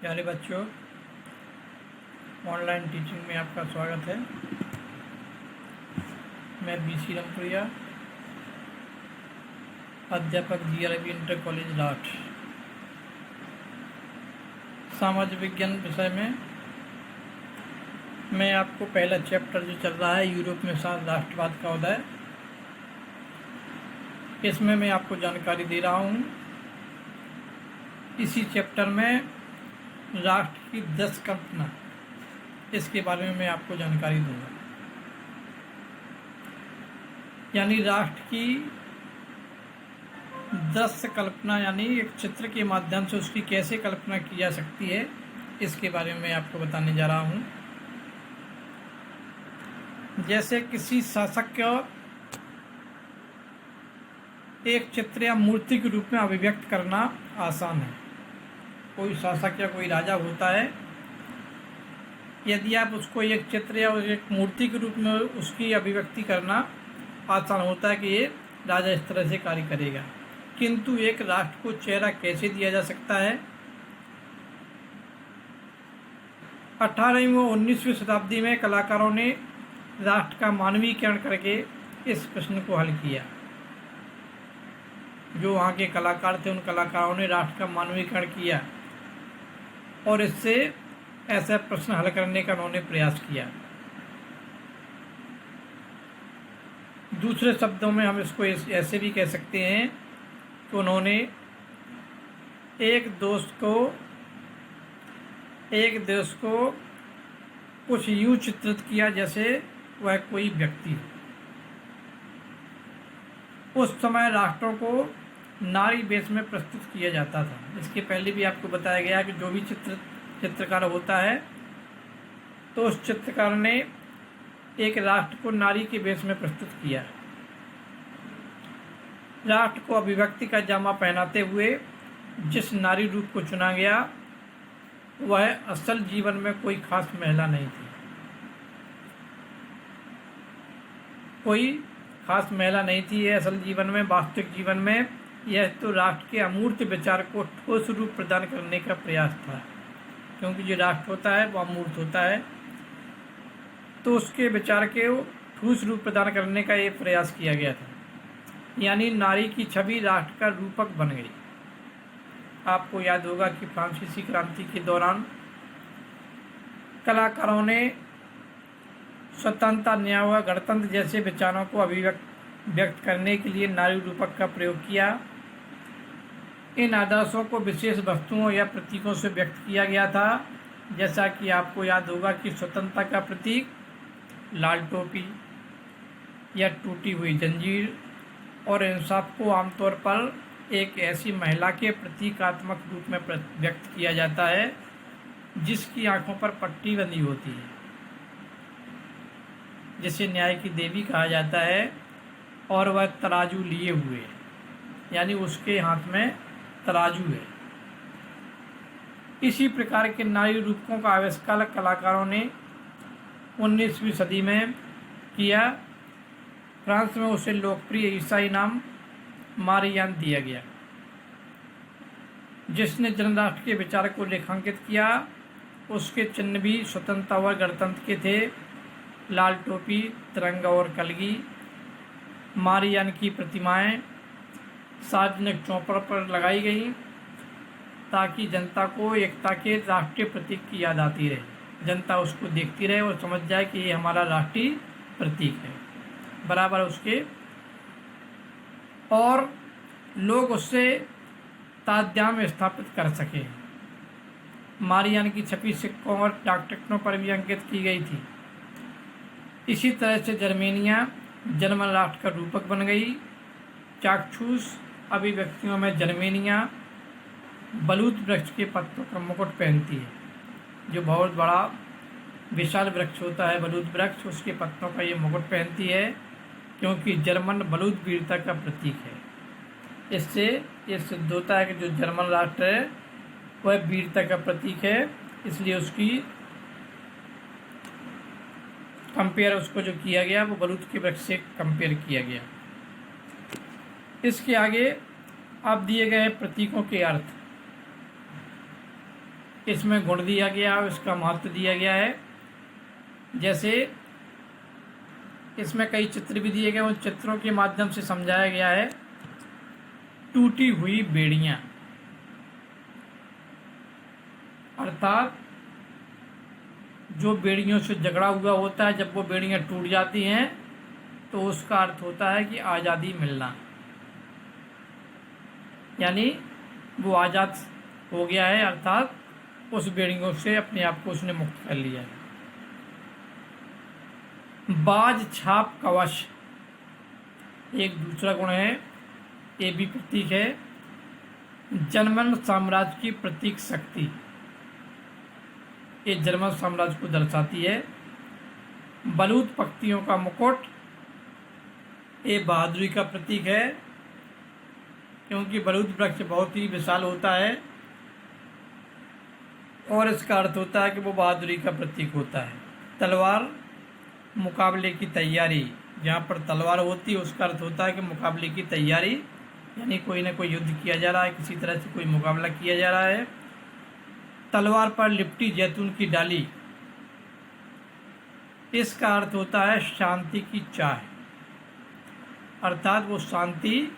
प्यारे बच्चों, online teaching में आपका स्वागत है। मैं BC रमपुरिया, अध्यापक GRIB इंटर कॉलेज लाट। सामाजिक विज्ञान विषय में मैं आपको पहला चैप्टर जो चल रहा है यूरोप में राष्ट्रवाद का उदय, इसमें मैं आपको जानकारी दे रहा हूँ। इसी चैप्टर में राष्ट्र की 10 कल्पना, इसके बारे में मैं आपको जानकारी दूंगा। यानी राष्ट्र की 10 कल्पना, यानी एक चित्र के माध्यम से उसकी कैसे कल्पना की जा सकती है, इसके बारे में मैं आपको बताने जा रहा हूँ। जैसे किसी शासक को एक चित्र या मूर्ति के रूप में अभिव्यक्त करना आसान है। कोई शासक या कोई राजा होता है, यदि आप उसको एक चित्र या एक मूर्ति के रूप में उसकी अभिव्यक्ति करना आसान होता है कि ये राजा इस तरह से कार्य करेगा, किंतु एक राष्ट्र को चेहरा कैसे दिया जा सकता है? 18वीं व 19वीं शताब्दी में कलाकारों ने राष्ट्र का मानवीकरण करके इस प्रश्न को हल किया। जो वहाँ के कलाकार थे, उन कलाकारों ने राष्ट्र का मानवीकरण किया और इससे ऐसा प्रश्न हल करने का उन्होंने प्रयास किया। दूसरे शब्दों में हम इसको ऐसे भी कह सकते हैं कि उन्होंने एक देश को कुछ यूँ चित्रित किया जैसे वह कोई व्यक्ति। उस समय राष्ट्रों को नारी वेश में प्रस्तुत किया जाता था। इसके पहले भी आपको बताया गया कि जो भी चित्रकार होता है, तो उस चित्रकार ने एक राष्ट्र को नारी के वेश में प्रस्तुत किया। राष्ट्र को अभिव्यक्ति का जामा पहनाते हुए जिस नारी रूप को चुना गया, वह असल जीवन में कोई खास महिला नहीं थी। कोई खास महिला नहीं थी ये असल जीवन में, वास्तविक जीवन में यह तो राष्ट्र के अमूर्त विचार को ठोस रूप प्रदान करने का प्रयास था। क्योंकि जो राष्ट्र होता है वो अमूर्त होता है, तो उसके विचार के ठोस रूप प्रदान करने का ये प्रयास किया गया था। यानी नारी की छवि राष्ट्र का रूपक बन गई। आपको याद होगा कि फ्रांसीसी क्रांति के दौरान कलाकारों ने स्वतंत्रता, न्याय व गणतंत्र जैसे विचारों को व्यक्त करने के लिए नारी रूपक का प्रयोग किया। इन आदर्शों को विशेष वस्तुओं या प्रतीकों से व्यक्त किया गया था। जैसा कि आपको याद होगा कि स्वतंत्रता का प्रतीक लाल टोपी या टूटी हुई जंजीर और इंसाफ को आमतौर पर एक ऐसी महिला के प्रतीकात्मक रूप में व्यक्त किया जाता है जिसकी आंखों पर पट्टी बंधी होती है, जिसे न्याय की देवी कहा जाता है, और वह तराजू लिए हुए, यानी उसके हाथ में तराजू है। इसी प्रकार के नारी रूपकों का आविष्कार कलाकारों ने 19वीं सदी में किया। फ्रांस में उसे लोकप्रिय ईसाई नाम मारियान दिया गया, जिसने जनराष्ट्र के विचार को रेखांकित किया। उसके चिन्ह भी स्वतंत्रता व गणतंत्र के थे, लाल टोपी, तिरंगा और कलगी। मारियान की प्रतिमाएं सार्वजनिक चौपर पर लगाई गई ताकि जनता को एकता के राष्ट्रीय प्रतीक की याद आती रहे। जनता उसको देखती रहे और समझ जाए कि ये हमारा राष्ट्रीय प्रतीक है, बराबर उसके, और लोग उससे तादात्म्य स्थापित कर सके। मारियान की छवि सिक्कों और डाक टिकटों पर भी अंकित की गई थी। इसी तरह से जर्मेनिया जर्मन राष्ट्र का रूपक बन गई। चाक्षुष अभिव्यक्तियों में जर्मेनिया बलूत वृक्ष के पत्तों का मुकुट पहनती है। जो बहुत बड़ा विशाल वृक्ष होता है बलूत वृक्ष, उसके पत्तों का ये मुकुट पहनती है, क्योंकि जर्मन बलूत वीरता का प्रतीक है। इससे ये सिद्ध होता है कि जो जर्मन राष्ट्र है वह वीरता का प्रतीक है, इसलिए उसकी कंपेयर उसको जो किया गया वो बलूत के वृक्ष से कंपेयर किया गया। इसके आगे अब दिए गए प्रतीकों के अर्थ। इसमें गुण दिया गया है, इसका महत्व दिया गया है। जैसे इसमें कई चित्र भी दिए गए, उन चित्रों के माध्यम से समझाया गया है। टूटी हुई बेड़ियां, अर्थात जो बेड़ियों से झगड़ा हुआ होता है, जब वो बेड़ियां टूट जाती हैं तो उसका अर्थ होता है कि आज़ादी मिलना, यानी वो आज़ाद हो गया है, अर्थात उस बेड़ियों से अपने आप को उसने मुक्त कर लिया है। बाज छाप कवच एक दूसरा गुण है, ये भी प्रतीक है। जर्मन साम्राज्य की प्रतीक शक्ति, ये जर्मन साम्राज्य को दर्शाती है। बलूत पक्तियों का मुकुट, ये बहादुरी का प्रतीक है, क्योंकि बलूत वृक्ष बहुत ही विशाल होता है और इसका अर्थ होता है कि वो बहादुरी का प्रतीक होता है। तलवार, मुकाबले की तैयारी, जहाँ पर तलवार होती है उसका अर्थ होता है कि मुकाबले की तैयारी, यानी कोई ना कोई युद्ध किया जा रहा है, किसी तरह से कोई मुकाबला किया जा रहा है। तलवार पर लिपटी जैतून की डाली, इसका अर्थ होता है शांति की चाह, अर्थात वो शांति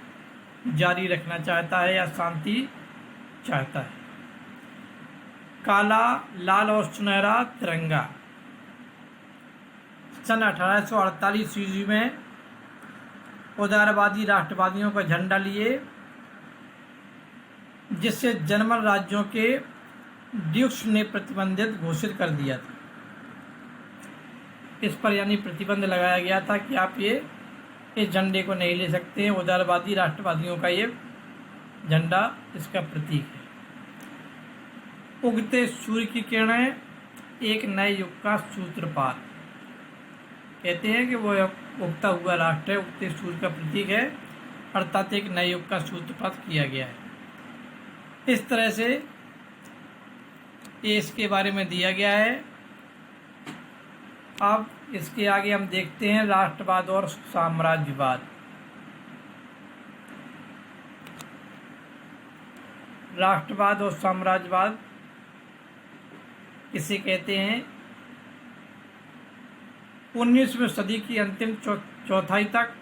जारी रखना चाहता है या शांति चाहता है। काला, लाल और सुनहरा तिरंगा, सन 1848 ईस्वी में उदारवादी राष्ट्रवादियों का झंडा लिए, जिससे जर्मन राज्यों के ड्यूक्स ने प्रतिबंधित घोषित कर दिया था। इस पर यानी प्रतिबंध लगाया गया था कि आप इस झंडे को नहीं ले सकते हैं। उदारवादी राष्ट्रवादियों का ये झंडा इसका प्रतीक है। उगते सूर्य की किरणें एक नए युग का सूत्रपात, कहते हैं कि वो उगता हुआ राष्ट्र है, उगते सूर्य का प्रतीक है, अर्थात एक नए युग का सूत्रपात किया गया है। इस तरह से ये इसके बारे में दिया गया है। अब इसके आगे हम देखते हैं राष्ट्रवाद और साम्राज्यवाद। राष्ट्रवाद और साम्राज्यवाद किसे कहते हैं? 19वीं सदी की अंतिम चौथाई तक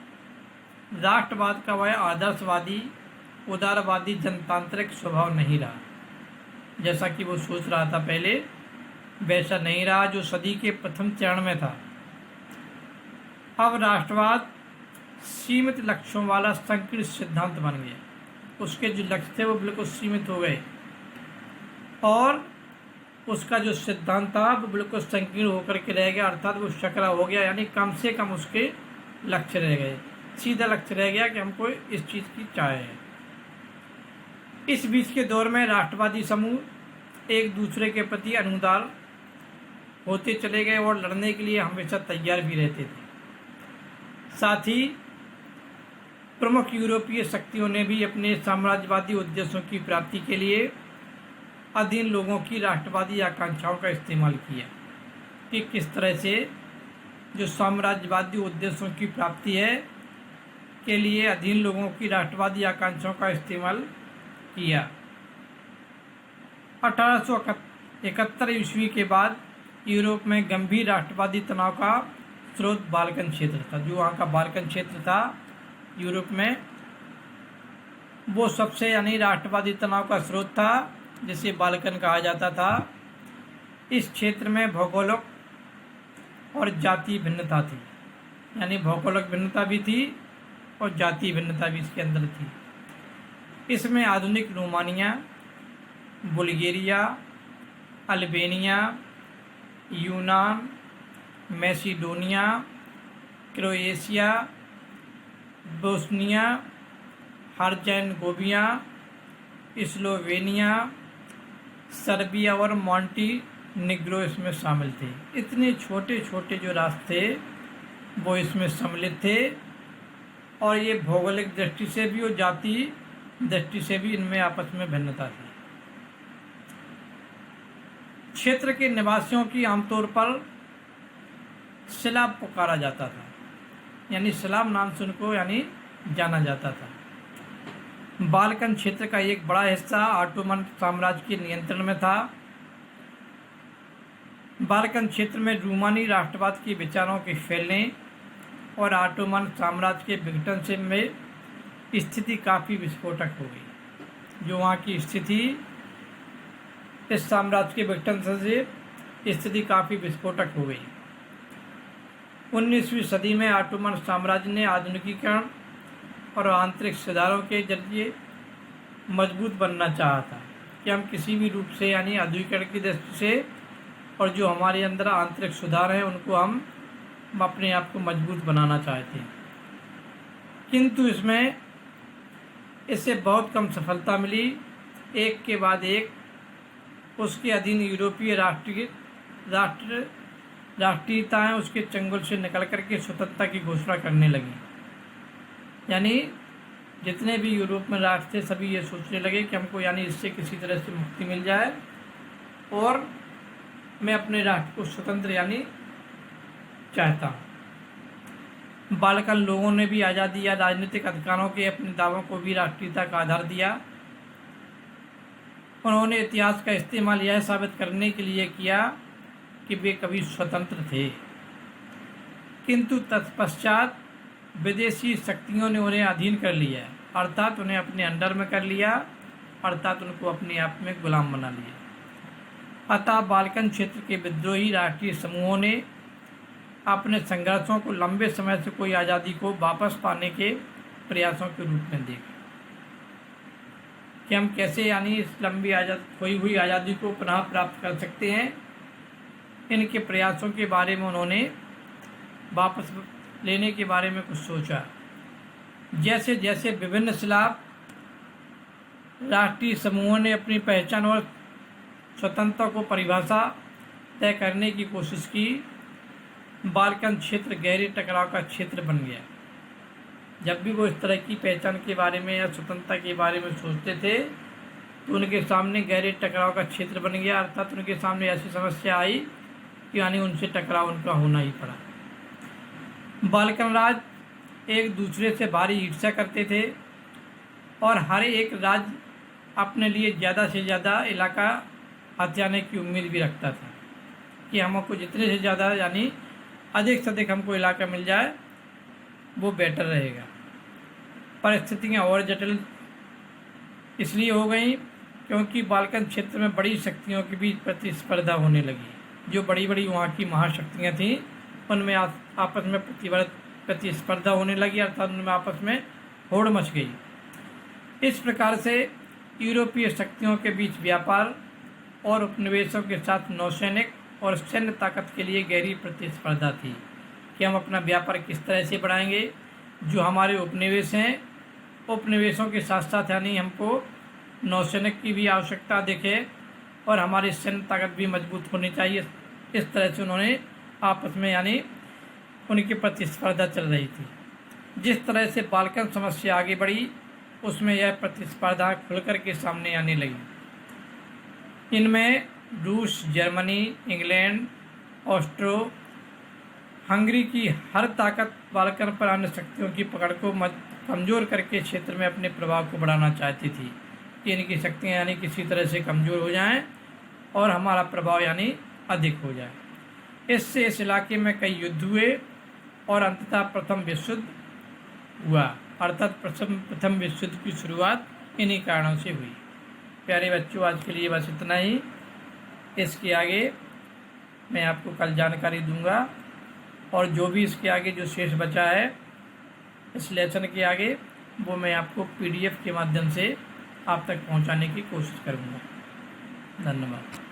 राष्ट्रवाद का वह आदर्शवादी, उदारवादी, जनतांत्रिक स्वभाव नहीं रहा, जैसा कि वो सोच रहा था पहले, वैसा नहीं रहा जो सदी के प्रथम चरण में था। अब राष्ट्रवाद सीमित लक्ष्यों वाला संकीर्ण सिद्धांत बन गया। उसके जो लक्ष्य थे वो बिल्कुल सीमित हो गए और उसका जो सिद्धांत था वो बिल्कुल संकीर्ण होकर के रह गया, अर्थात वो शकरा हो गया, यानी कम से कम उसके लक्ष्य रह गए। सीधा लक्ष्य रह गया कि हमको इस चीज़ की चाह है। इस बीच के दौर में राष्ट्रवादी समूह एक दूसरे के प्रति अनुदार होते चले गए और लड़ने के लिए हमेशा तैयार भी रहते थे। साथ ही प्रमुख यूरोपीय शक्तियों ने भी अपने साम्राज्यवादी उद्देश्यों की प्राप्ति के लिए अधीन लोगों की राष्ट्रवादी आकांक्षाओं का इस्तेमाल किया कि किस तरह से जो साम्राज्यवादी उद्देश्यों की प्राप्ति है के लिए अधीन लोगों की राष्ट्रवादी आकांक्षाओं का इस्तेमाल किया। 1871 ईस्वी के बाद यूरोप में गंभीर राष्ट्रवादी तनाव का स्रोत बाल्कन क्षेत्र था। जो वहाँ का बाल्कन क्षेत्र था यूरोप में, वो सबसे यानी राष्ट्रवादी तनाव का स्रोत था, जिसे बाल्कन कहा जाता था। इस क्षेत्र में भौगोलिक और जातीय भिन्नता थी, यानी भौगोलिक भिन्नता भी थी और जातीय भिन्नता भी इसके अंदर थी। इसमें आधुनिक रोमानिया, बुल्गारिया, अल्बेनिया, यूनान, Macedonia, Croatia, Bosnia, Herzegovina, Slovenia, Serbia और मॉन्टीनीग्रो इसमें शामिल थे। इतने छोटे छोटे जो राष्ट्र थे वो इसमें सम्मिलित थे और ये भौगोलिक दृष्टि से भी और जातीय दृष्टि से भी इनमें आपस में भिन्नता थी। क्षेत्र के निवासियों की आमतौर पर स्लाव पुकारा जाता था, यानी स्लाव नाम से उनको यानी जाना जाता था। बाल्कन क्षेत्र का एक बड़ा हिस्सा ऑटोमन साम्राज्य के नियंत्रण में था बाल्कन क्षेत्र में रूमानी राष्ट्रवाद के विचारों के फैलने और ऑटोमन साम्राज्य के विघटन से में स्थिति काफ़ी विस्फोटक हो गई। जो वहाँ की स्थिति इस साम्राज्य के विघटन से स्थिति काफ़ी विस्फोटक हो गई। 19वीं सदी में ऑटोमन साम्राज्य ने आधुनिकीकरण और आंतरिक सुधारों के जरिए मजबूत बनना चाहा था कि हम किसी भी रूप से यानी आधुनिकीकरण की दृष्टि से और जो हमारे अंदर आंतरिक सुधार हैं उनको हम अपने आप को मजबूत बनाना चाहते हैं, किंतु इससे बहुत कम सफलता मिली। एक के बाद एक उसके अधीन यूरोपीय राष्ट्रीयताएँ उसके चंगुल से निकल करके स्वतंत्रता की घोषणा करने लगी। यानी जितने भी यूरोप में राष्ट्र थे सभी ये सोचने लगे कि हमको यानी इससे किसी तरह से मुक्ति मिल जाए और मैं अपने राष्ट्र को स्वतंत्र यानी चाहता हूँ। बाल्कन लोगों ने भी आज़ादी या राजनीतिक अधिकारों के अपने दावों को भी राष्ट्रीयता का आधार दिया। उन्होंने इतिहास का इस्तेमाल यह साबित करने के लिए किया कि वे कभी स्वतंत्र थे, किंतु तत्पश्चात विदेशी शक्तियों ने उन्हें अधीन कर लिया, अर्थात उन्हें अपने अंडर में कर लिया, अर्थात उनको अपने आप में गुलाम बना लिया। अतः बाल्कन क्षेत्र के विद्रोही राष्ट्रीय समूहों ने अपने संघर्षों को लंबे समय से कोई आज़ादी को वापस पाने के प्रयासों के रूप में देखा कि हम कैसे यानी इस लंबी खोई हुई आज़ादी को पुनः प्राप्त कर सकते हैं। इनके प्रयासों के बारे में उन्होंने वापस लेने के बारे में कुछ सोचा। जैसे जैसे विभिन्न स्लाव राष्ट्रीय समूहों ने अपनी पहचान और स्वतंत्रता को परिभाषा तय करने की कोशिश की, बाल्कन क्षेत्र गहरे टकराव का क्षेत्र बन गया। जब भी वो इस तरह की पहचान के बारे में या स्वतंत्रता के बारे में सोचते थे तो उनके सामने गहरे टकराव का क्षेत्र बन गया, अर्थात उनके सामने ऐसी समस्या आई कि यानी उनसे टकराव उनका होना ही पड़ा। बाल्कन राज एक दूसरे से भारी ईर्ष्या करते थे और हर एक राज्य अपने लिए ज़्यादा से ज़्यादा इलाका हथियाने की उम्मीद भी रखता था कि हमको जितने से ज़्यादा यानी अधिक से अधिक हमको इलाका मिल जाए वो बेटर रहेगा। परिस्थितियाँ और जटिल इसलिए हो गई क्योंकि बाल्कन क्षेत्र में बड़ी शक्तियों की भी प्रतिस्पर्धा होने लगी। जो बड़ी बड़ी वहाँ की महाशक्तियाँ थीं उनमें आपस में प्रतिस्पर्धा होने लगी, अर्थात उनमें आपस में होड़ मच गई। इस प्रकार से यूरोपीय शक्तियों के बीच व्यापार और उपनिवेशों के साथ नौसैनिक और सैन्य ताकत के लिए गहरी प्रतिस्पर्धा थी कि हम अपना व्यापार किस तरह से बढ़ाएंगे। जो हमारे उपनिवेश हैं, उपनिवेशों के साथ साथ यानी हमको नौसैनिक की भी आवश्यकता दिखे और हमारी सैन्य ताकत भी मजबूत होनी चाहिए। इस तरह से उन्होंने आपस में यानी उनकी प्रतिस्पर्धा चल रही थी। जिस तरह से बाल्कन समस्या आगे बढ़ी उसमें यह प्रतिस्पर्धा खुलकर के सामने आने लगी। इनमें रूस, जर्मनी, इंग्लैंड, ऑस्ट्रो हंगरी की हर ताकत बाल्कन पर अन्य शक्तियों की पकड़ को कमज़ोर करके क्षेत्र में अपने प्रभाव को बढ़ाना चाहती थी कि इनकी शक्तियाँ यानी किसी तरह से कमज़ोर हो जाएं और हमारा प्रभाव यानी अधिक हो जाए। इससे इस इलाके में कई युद्ध हुए और अंततः प्रथम विश्व युद्ध हुआ, अर्थात प्रथम विश्व युद्ध की शुरुआत इन्हीं कारणों से हुई। प्यारे बच्चों, आज के लिए बस इतना ही। इसके आगे मैं आपको कल जानकारी दूंगा और जो भी इसके आगे जो शेष बचा है इस लेसन के आगे वो मैं आपको PDF के माध्यम से आप तक पहुंचाने की कोशिश करूंगा। धन्यवाद।